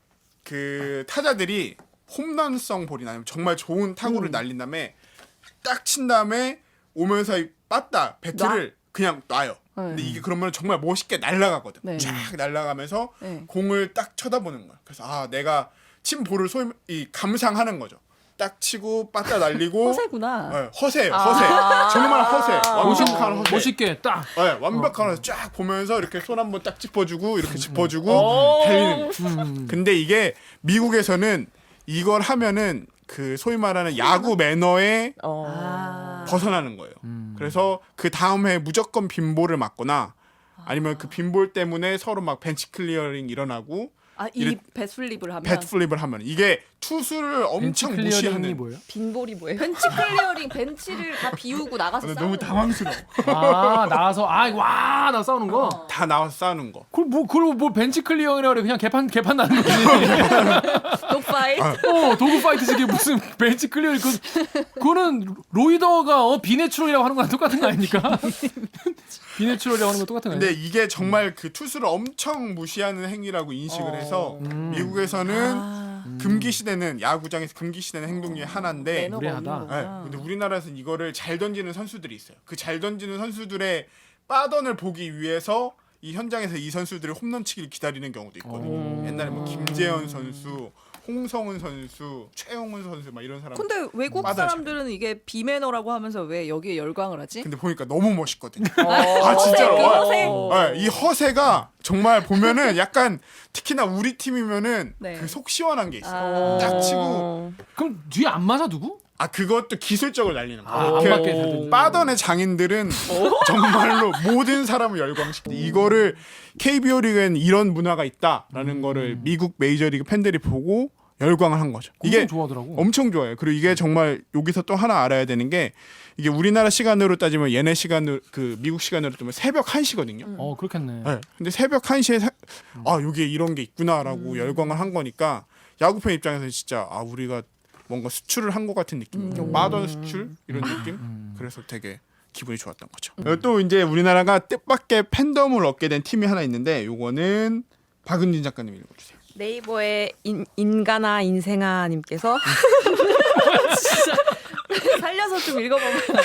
그 타자들이 홈런성 볼이나 아니면 정말 좋은 타구를 날린 다음에 딱 친 다음에 오면서 이 빠따 배트를 그냥 놔요. 근데 이게 그러면 정말 멋있게 날아가거든. 네. 쫙 날아가면서 네. 공을 딱 쳐다보는 거야. 그래서 아 내가 친 볼을 소위 이 감상하는 거죠. 딱 치고 빠따 날리고 허세구나. 네, 허세예요. 허세. 정말 허세. 완벽한 허세. 멋있게 딱. 네, 완벽한 허세 쫙 보면서 이렇게 손 한번 딱 짚어주고 이렇게 짚어주고 달리는 거예요. 근데 이게 미국에서는 이걸 하면은 그 소위 말하는 야구 매너에 벗어나는 거예요. 그래서 그 다음 해 무조건 빈볼을 맞거나 아니면 그 빈볼 때문에 서로 막 벤치 클리어링 일어나고 이 배슬립을 하면 배트 플립을 하면 이게 투수를 엄청 벤치 클리어링이 무시하는. 뭐예요? 빈볼이 뭐예요? 벤치 클리어링 벤치를 다 비우고 나가서 너무 싸우는 당황스러워. 아, 나와서 나 싸우는 거. 다 나와서 싸우는 거. 그걸 뭐 벤치 클리어링이라 그래. 그냥 개판 나는 거지. 독파이트. 도구 파이트지 이게 무슨 벤치 클리어링 그거는 로이더가 비내추럴이라고 하는 거랑 똑같은 거 아닙니까? 비내추럴이라고 하는 거 똑같은 거 근데 아니에요? 이게 정말 그 투수를 엄청 무시하는 행위라고 인식을 해서 미국에서는 금기 시대는 야구장에서 금기 시대는 행동 중에 하나인데 매너가 무례하다. 없는 네, 거구나. 근데 우리나라에서는 이거를 잘 던지는 선수들이 있어요. 그 잘 던지는 선수들의 빠던을 보기 위해서 이 현장에서 이 선수들이 홈런치기를 기다리는 경우도 있거든요. 옛날에 뭐 김재현 선수, 홍성은 선수, 최용훈 선수 막 이런 사람. 근데 외국 빠다를 사람들은 이게 비매너라고 하면서 왜 여기에 열광을 하지? 근데 보니까 너무 멋있거든요. 아 진짜로. 그 허세. 네, 이 허세가 정말 보면은 약간 특히나 우리 팀이면은 네. 그 속 시원한 게 있어요. 딱 치고 그럼 뒤에 안 맞아 누구? 그것도 기술적으로 날리는 거예요. 안 그 맞게 되든. 빠던의 장인들은 정말로 모든 사람을 열광시키고 이거를 KBO 리그엔 이런 문화가 있다라는 거를 미국 메이저리그 팬들이 보고 열광을 한 거죠. 엄청 이게 좋아하더라고. 엄청 좋아요. 그리고 이게 정말 여기서 또 하나 알아야 되는 게 이게 우리나라 시간으로 따지면 얘네 시간으로 그 미국 시간으로 따지면 새벽 1시거든요. 그렇겠네. 네. 근데 새벽 1시에 여기에 이런 게 있구나라고 열광을 한 거니까 야구팬 입장에서는 진짜 우리가 뭔가 수출을 한 것 같은 느낌. 빠던 수출 이런 느낌. 그래서 되게 기분이 좋았던 거죠. 또 이제 우리나라가 뜻밖의 팬덤을 얻게 된 팀이 하나 있는데 요거는 박은진 작가님 읽어주세요. 네이버의 인간아 인생아 님께서 살려서 좀 읽어봐봐.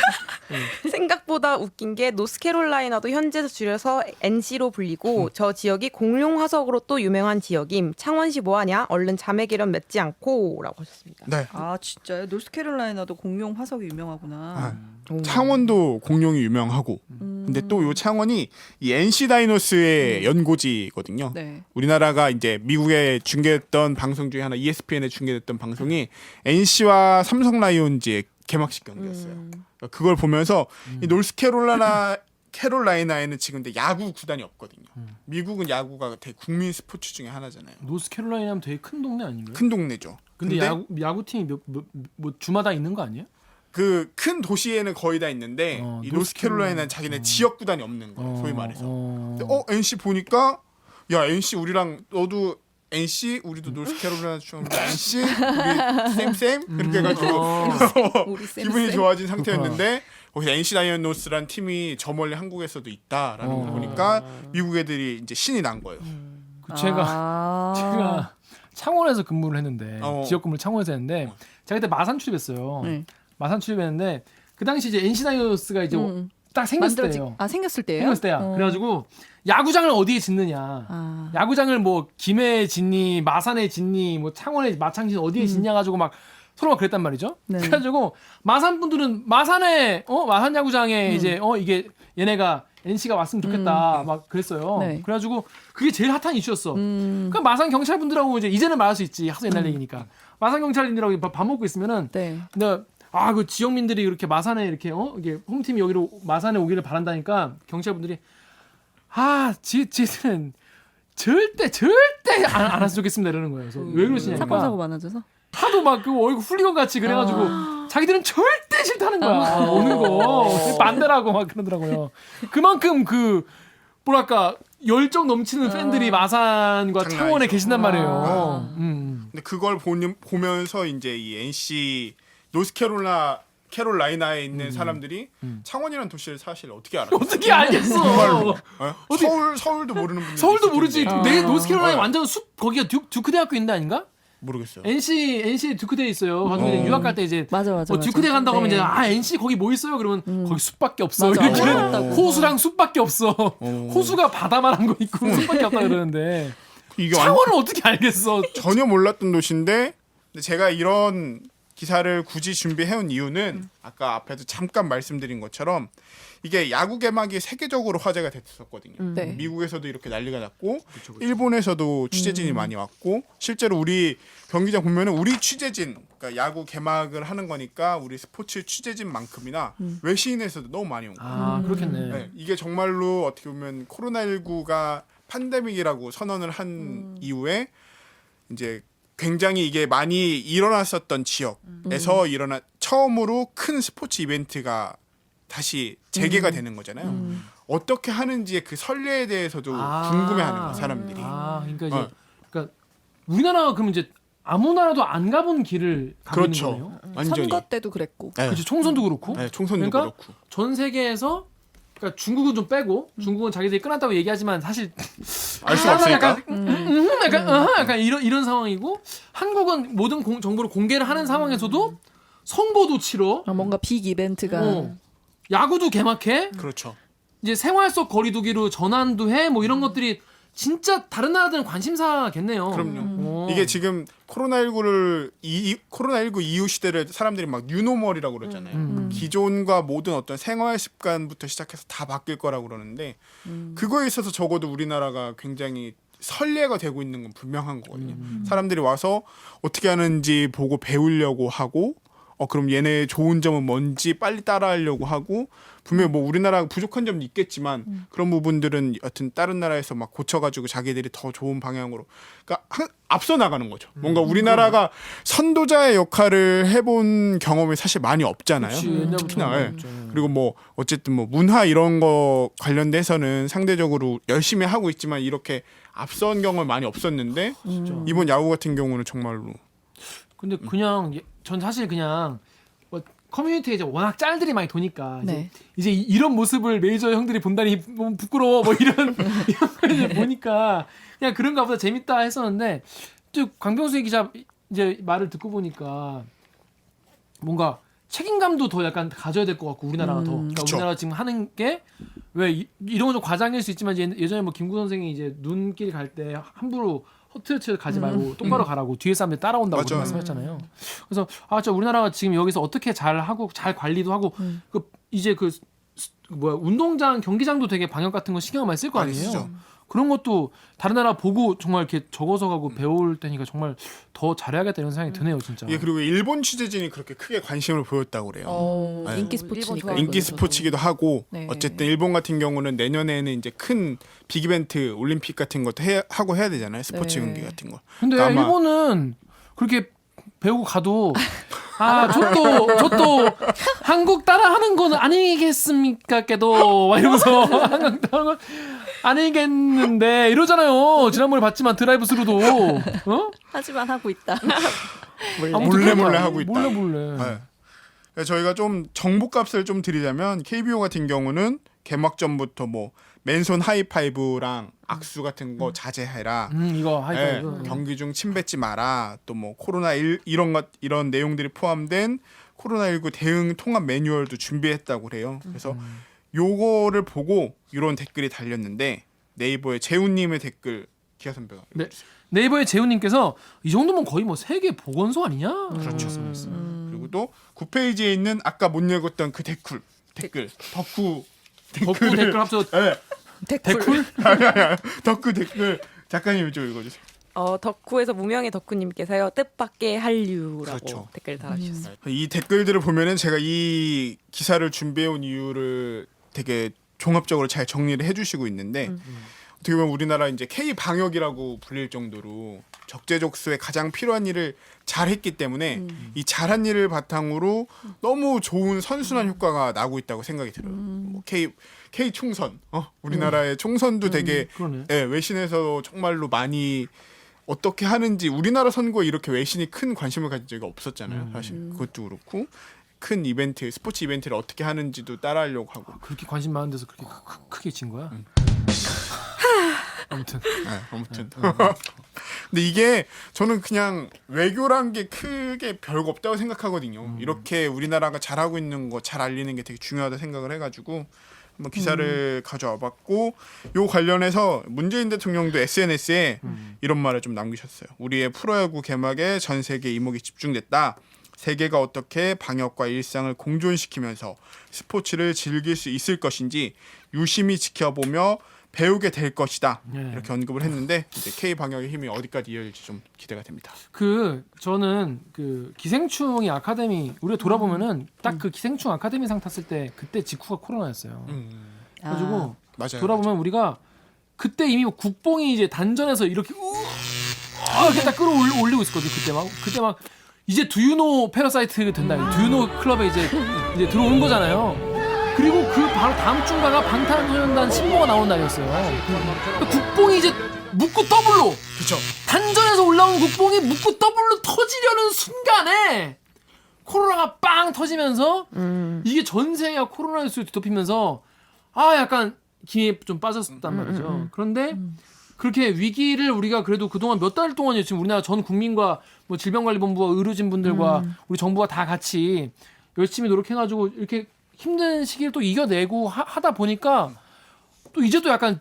생각보다 웃긴 게 노스캐롤라이나도 현지에서 줄여서 NC로 불리고 저 지역이 공룡 화석으로 또 유명한 지역임. 창원시 뭐하냐? 얼른 자매 결연 맺지 않고라고 하셨습니다. 네. 아 진짜요? 노스캐롤라이나도 공룡 화석이 유명하구나. 아, 창원도 공룡이 유명하고 근데 또 요 창원이 이 NC 다이노스의 연고지거든요. 네. 우리나라가 이제 미국에 중계했던 방송 중에 하나 ESPN에 중계됐던 방송이 NC와 삼성 라이온즈의 개막식 경기였어요. 그러니까 그걸 보면서 이 캐롤라이나에는 지금 근데 야구 구단이 없거든요. 미국은 야구가 되게 국민 스포츠 중에 하나잖아요. 노스캐롤라이나면 되게 큰 동네 아닌가요? 큰 동네죠. 근데 야구팀이 뭐 주마다 있는 거 아니에요? 그 큰 도시에는 거의 다 있는데 이 노스캐롤라이나는 자기네 지역 구단이 없는 거예요. 소위 말해서. 근데 NC 보니까 야 NC 우리랑 너도 NC 우리도 노스캐롤라이나 좀 NC 우리 쌤 그렇게 해가지고 우리 쌤 기분이 쌤. 좋아진 상태였는데 거기서 NC 다이노스라는 팀이 저 멀리 한국에서도 있다라는 걸 보니까 미국 애들이 이제 신이 난 거예요. 제가 창원에서 근무를 했는데 지역 근무를 창원에서 했는데 어. 제가 그때 마산 출입했어요. 네. 마산 출입했는데 그 당시 이제 NC 다이노스가 이제 딱 생겼을 때예요. 생겼을 때예요? 생겼을 때야. 그래가지고 야구장을 어디에 짓느냐. 아. 야구장을 뭐 김해에 짓니, 마산에 짓니, 뭐 창원에 마창진 어디에 짓냐 가지고 막 서로 막 그랬단 말이죠. 네. 그래가지고 마산 분들은 마산 야구장에 이제 이게 얘네가 NC가 왔으면 좋겠다 막 그랬어요. 네. 그래가지고 그게 제일 핫한 이슈였어. 그럼 마산 경찰 분들하고 이제는 말할 수 있지. 하도 옛날 얘기니까. 마산 경찰님들하고 밥 먹고 있으면은 네. 근데 그 지역민들이 이렇게 마산에 이렇게 이게 홈팀이 여기로 마산에 오기를 바란다니까 경찰분들이 지들은 절대 안 왔으면 좋겠습니다 이러는 거예요. 그래서 왜 그러시냐니까 사건 사고 많아져서. 하도 막 그 얼굴 훌리건 같이 그래가지고 자기들은 절대 싫다는 거야. 오는 거 반대라고 막 그러더라고요. 그만큼 그 뭐랄까 열정 넘치는 팬들이 마산과 장난 창원에 아니죠. 계신단 말이에요. 근데 그걸 보면서 이제 이 NC 캐롤라이나에 있는 사람들이 창원이라는 도시를 사실 어떻게 알아요? 어떻게 알겠어? 서울도 모르는 분들 서울도 모르지. 내 노스캐롤라이나 어. 완전 거기가 듀크 대학교 있는 데 아닌가? 모르겠어요. NC 듀크대 있어요. 가서 유학 갈 때 이제 맞아. 듀크대 간다고 하면 네. 이제 NC 거기 뭐 있어요? 그러면 거기 숲밖에 없어. 맞아. 이렇게 어렵다고. 호수랑 숲밖에 없어. 호수가 바다만 한 거 있고 숲밖에 없다 그러는데 이게 창원을 어떻게 알겠어? 전혀 몰랐던 도시인데 근데 제가 이런 기사를 굳이 준비해온 이유는 아까 앞에도 잠깐 말씀드린 것처럼 이게 야구 개막이 세계적으로 화제가 됐었거든요. 네. 미국에서도 이렇게 난리가 났고 일본에서도 취재진이 많이 왔고 실제로 우리 경기장 보면은 우리 취재진 그러니까 야구 개막을 하는 거니까 우리 스포츠 취재진만큼이나 외신에서도 너무 많이 온 거예요. 그렇겠네. 네, 이게 정말로 어떻게 보면 코로나19가 팬데믹이라고 선언을 한 이후에 이제 굉장히 이게 많이 일어났었던 지역에서 처음으로 큰 스포츠 이벤트가 다시 재개가 되는 거잖아요. 어떻게 하는지의 그 선례에 대해서도 궁금해하는 거예요, 사람들이. 그러니까 이제 그러니까 우리나라가 그럼 이제 아무 나라도 안 가본 길을 가고 그렇죠. 있는 거네요. 완전히. 선거 때도 그랬고. 네. 그렇죠. 총선도 그렇고. 네, 총선도 그러니까 그렇고. 전 세계에서 그러니까 중국은 좀 빼고 중국은 자기들이 끝났다고 얘기하지만 사실 알 수가 없으니까. 약간 이런 상황이고 한국은 모든 정보를 공개를 하는 상황에서도 선거도 치러 뭔가 빅 이벤트가 야구도 개막해 그렇죠. 이제 생활 속 거리두기로 전환도 해 뭐 이런 것들이 진짜 다른 나라들은 관심사겠네요. 그럼요. 이게 지금 코로나19 이후 시대를 사람들이 막 뉴노멀이라고 그러잖아요. 기존과 모든 어떤 생활 습관부터 시작해서 다 바뀔 거라고 그러는데 그거에 있어서 적어도 우리나라가 굉장히 선례가 되고 있는 건 분명한 거거든요. 사람들이 와서 어떻게 하는지 보고 배우려고 하고 그럼 얘네의 좋은 점은 뭔지 빨리 따라하려고 하고 분명히 뭐 우리나라가 부족한 점도 있겠지만 그런 부분들은 여튼 다른 나라에서 막 고쳐가지고 자기들이 더 좋은 방향으로 그러니까 앞서 나가는 거죠. 뭔가 우리나라가 선도자의 역할을 해본 경험이 사실 많이 없잖아요. 특히나 그리고 뭐 어쨌든 뭐 문화 이런 거 관련돼서는 상대적으로 열심히 하고 있지만 이렇게 앞선 경험이 많이 없었는데 이번 야구 같은 경우는 정말로 근데 그냥 전 사실 그냥 뭐 커뮤니티에 이제 워낙 짤들이 많이 도니까 네. 이제 이런 모습을 메이저 형들이 본다니 너무 부끄러워 뭐 이런 걸 보니까 그냥 그런가 보다 재밌다 했었는데 또 강병수 기자 이제 말을 듣고 보니까 뭔가 책임감도 더 약간 가져야 될 것 같고 우리나라가 더. 그러니까 그쵸. 우리나라 지금 하는 게 왜 이런 건 좀 과장일 수 있지만 예전에 뭐 김구 선생이 이제 눈길 갈 때 함부로 허트레트 가지 말고 똑바로 가라고 뒤에 사람들이 따라온다고 맞아요. 그런 말씀하셨잖아요. 그래서 진짜 우리나라가 지금 여기서 어떻게 잘 하고 잘 관리도 하고 이제 운동장 경기장도 되게 방역 같은 거 신경 많이 쓸 거 많이 아니에요. 쓰죠. 그런 것도 다른 나라 보고 정말 이렇게 적어서 가고 배울 테니까 정말 더 잘해야겠다 이런 생각이 드네요, 진짜. 예, 그리고 일본 취재진이 그렇게 크게 관심을 보였다고 그래요. 네. 인기 일본 스포츠니까. 좋아하거든요. 인기 스포츠기도 하고 네. 어쨌든 일본 같은 경우는 내년에는 이제 큰 빅 이벤트 올림픽 같은 것도 하고 해야 되잖아요. 스포츠 네. 경기 같은 거. 근데 그러니까 아마- 일본은 그렇게 배우고 가도 저도 한국 따라하는 거는 아니겠습니까? 깨도 막 이러면서 한국 따라하는 건 아니겠는데 이러잖아요. 지난번에 봤지만 드라이브 스루도 하지만 하고 있다. 몰래 하고 있다. 몰래. 네. 그래서 저희가 좀 정보값을 좀 드리자면 KBO 같은 경우는 개막 전부터 뭐 맨손 하이파이브랑 악수 같은 거 자제해라. 이거 예, 하이파이브. 경기 중 침 뱉지 마라. 또 뭐 이런 내용들이 포함된 코로나19 대응 통합 매뉴얼도 준비했다고 그래요. 그래서 요거를 보고 이런 댓글이 달렸는데 네이버의 재훈님의 댓글 기아 선배가 네. 네이버의 재훈님께서 이 정도면 거의 뭐 세계 보건소 아니냐? 그렇죠. 말씀하셨어요. 그리고 또 9페이지에 있는 아까 못 읽었던 그 댓글 덕후 덕후 댓글 합쳐 네. 댓글? 덕후 댓글 작가님 좀 읽어주세요. 덕후에서 무명의 덕후님께서요 뜻밖의 한류라고 그렇죠. 댓글 달아주셨어요. 이 댓글들을 보면은 제가 이 기사를 준비해온 이유를 되게 종합적으로 잘 정리를 해주시고 있는데 어떻게 보면 우리나라 이제 K 방역이라고 불릴 정도로 적재적소에 가장 필요한 일을 잘했기 때문에 이 잘한 일을 바탕으로 너무 좋은 선순환 효과가 나고 있다고 생각이 들어요. 뭐 K 총선, 우리나라의 총선도 되게 그러네. 예, 외신에서 정말로 많이 어떻게 하는지 우리나라 선거에 이렇게 외신이 큰 관심을 가진 적이 없었잖아요. 사실 그것도 그렇고 큰 이벤트, 스포츠 이벤트를 어떻게 하는지도 따라하려고 하고. 그렇게 관심 많은 데서 그렇게 크게 진 거야? 아무튼 네, 아무튼. 근데 이게 저는 그냥 외교란 게 크게 별거 없다고 생각하거든요. 이렇게 우리나라가 잘하고 있는 거 잘 알리는 게 되게 중요하다 생각을 해가지고 한번 기사를 가져와봤고 요 관련해서 문재인 대통령도 SNS에 이런 말을 좀 남기셨어요. 우리의 프로야구 개막에 전 세계 이목이 집중됐다. 세계가 어떻게 방역과 일상을 공존시키면서 스포츠를 즐길 수 있을 것인지 유심히 지켜보며 배우게 될 것이다. 네. 이렇게 언급을 했는데 이제 K 방역의 힘이 어디까지 이어질지 좀 기대가 됩니다. 저는 그 기생충이 아카데미 우리가 돌아보면은 딱 그 기생충 아카데미상 탔을 때 그때 직후가 코로나였어요. 그래가지고 맞아요. 돌아보면 우리가 그때 이미 국뽕이 이제 단전에서 이렇게 이렇게 딱 끌어올리고 있었거든요. 그때 막 이제 두유노 패러사이트 된다. 두유노 클럽에 이제 들어온 거잖아요. 그리고 그 바로 다음 주인가가 방탄소년단 신보가 나오는 날이었어요. 그러니까 국뽕이 이제 묻고 더블로 그렇죠. 단전에서 올라온 국뽕이 묻고 더블로 터지려는 순간에 코로나가 빵 터지면서 이게 전 세계가 코로나 뉴스를 뒤덮이면서 약간 기에 좀 빠졌단 말이죠. 그런데 그렇게 위기를 우리가 그래도 그동안 몇 달 동안이요. 지금 우리나라 전 국민과 뭐 질병관리본부와 의료진 분들과 우리 정부가 다 같이 열심히 노력해가지고 이렇게 힘든 시기를 또 이겨내고 하다 보니까 또 이제 또 약간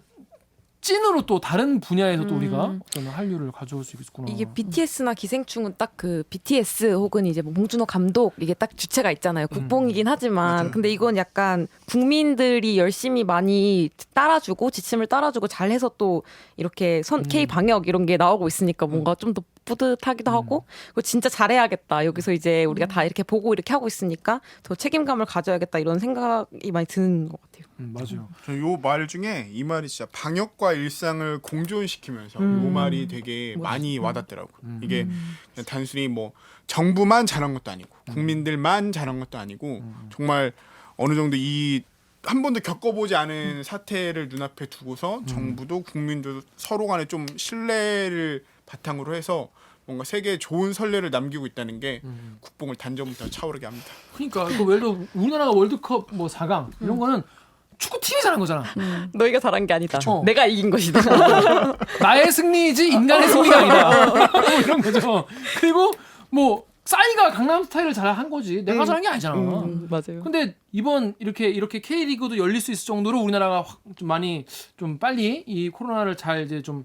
찐으로 또 다른 분야에서 또 우리가 어떤 한류를 가져올 수 있겠구나. 이게 BTS나 기생충은 딱 그 BTS 혹은 이제 뭐 봉준호 감독 이게 딱 주체가 있잖아요. 국뽕이긴 하지만 맞아요. 근데 이건 약간 국민들이 열심히 많이 따라주고 지침을 따라주고 잘해서 또 이렇게 K 방역 이런 게 나오고 있으니까 뭔가 좀 더 뿌듯하기도 하고 그리고 진짜 잘해야겠다. 여기서 이제 우리가 다 이렇게 보고 이렇게 하고 있으니까 더 책임감을 가져야겠다 이런 생각이 많이 드는 것 같아요. 맞아요. 저 요 말 중에 이 말이 진짜 방역과 일상을 공존시키면서 요 말이 되게 많이 와닿더라고. 이게 그냥 단순히 뭐 정부만 잘한 것도 아니고 국민들만 잘한 것도 아니고 정말 어느 정도 이 한 번도 겪어보지 않은 사태를 눈앞에 두고서 정부도 국민도 서로 간에 좀 신뢰를 바탕으로 해서 뭔가 세계에 좋은 선례를 남기고 있다는 게 국뽕을 단전부터 차오르게 합니다. 그러니까 그 예를 들어 우리나라가 월드컵 뭐 4강 이런 거는 축구 팀이 잘한 거잖아. 너희가 잘한 게 아니다. 그쵸. 내가 이긴 것이다. 나의 승리이지 인간의 승리가 아니다. 뭐 이런 거죠. 그리고 뭐 싸이가 강남 스타일을 잘 한 거지. 내가 잘한 게 아니잖아. 맞아요. 근데 이번 이렇게 K리그도 열릴 수 있을 정도로 우리나라가 좀 많이 좀 빨리 이 코로나를 잘 이제 좀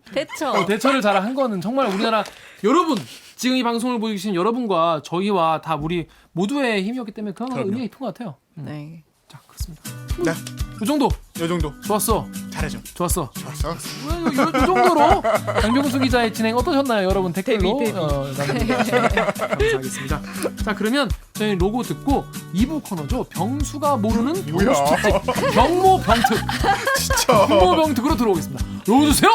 대처를 잘 한 거는 정말 우리나라 여러분 지금 이 방송을 보고 계신 여러분과 저희와 다 우리 모두의 힘이었기 때문에 그런 건 의미가 있던 것 같아요. 네. 자 그렇습니다. 네, 이 정도 이 정도 좋았어. 잘하죠. 좋았어. 좋았어. 이 정도로 장병수 기자의 진행 어떠셨나요, 여러분? 댓글로 남겨주시면 감사하겠습니다. 자, 그러면 저희 로고 듣고 2부 코너죠. 병수가 모르는 뭐야? 병수 특집 경모 병특. 진짜. 경모 병특으로 들어오겠습니다. 로고 주세요.